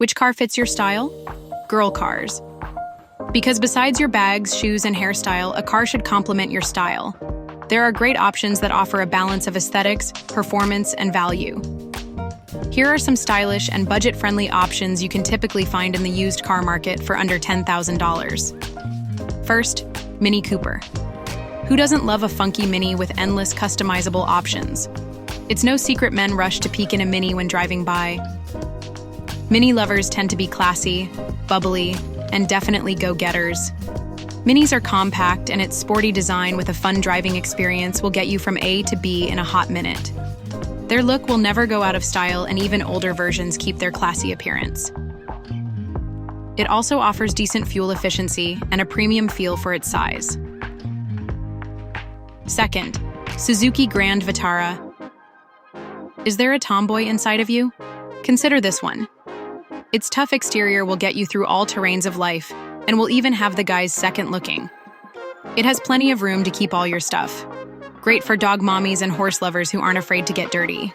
Which car fits your style? Girl cars. Because besides your bags, shoes, and hairstyle, a car should complement your style. There are great options that offer a balance of aesthetics, performance, and value. Here are some stylish and budget-friendly options you can typically find in the used car market for under $10,000. First, Mini Cooper. Who doesn't love a funky Mini with endless customizable options? It's no secret men rush to peek in a Mini when driving by. Mini lovers tend to be classy, bubbly, and definitely go-getters. Minis are compact, and its sporty design with a fun driving experience will get you from A to B in a hot minute. Their look will never go out of style, and even older versions keep their classy appearance. It also offers decent fuel efficiency and a premium feel for its size. Second, Suzuki Grand Vitara. Is there a tomboy inside of you? Consider this one. Its tough exterior will get you through all terrains of life, and will even have the guys second looking. It has plenty of room to keep all your stuff. Great for dog mommies and horse lovers who aren't afraid to get dirty.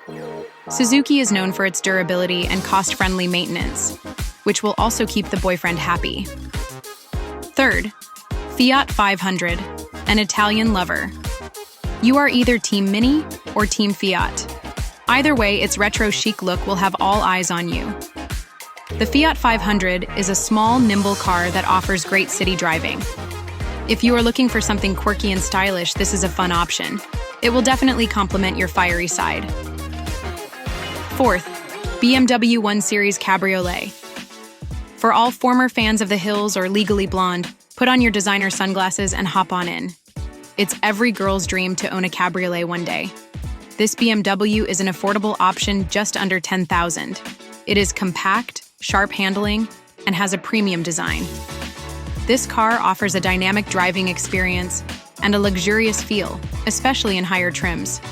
Suzuki is known for its durability and cost-friendly maintenance, which will also keep the boyfriend happy. Third, Fiat 500, an Italian lover. You are either Team Mini or Team Fiat. Either way, its retro chic look will have all eyes on you. The Fiat 500 is a small, nimble car that offers great city driving. If you are looking for something quirky and stylish, this is a fun option. It will definitely complement your fiery side. Fourth, BMW 1 Series Cabriolet. For all former fans of the hills or Legally Blonde, put on your designer sunglasses and hop on in. It's every girl's dream to own a cabriolet one day. This BMW is an affordable option just under $10,000. It is compact, sharp handling, and has a premium design. This car offers a dynamic driving experience and a luxurious feel, especially in higher trims.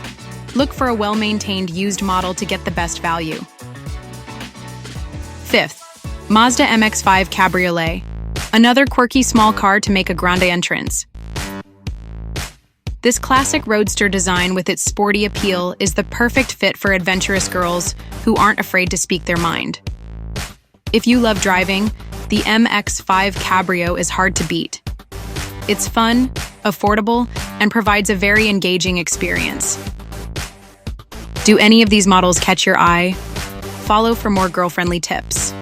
Look for a well-maintained used model to get the best value. Fifth, Mazda MX-5 Cabriolet. Another quirky small car to make a grande entrance. This classic roadster design with its sporty appeal is the perfect fit for adventurous girls who aren't afraid to speak their mind. If you love driving, the MX-5 Cabrio is hard to beat. It's fun, affordable, and provides a very engaging experience. Do any of these models catch your eye? Follow for more girl-friendly tips.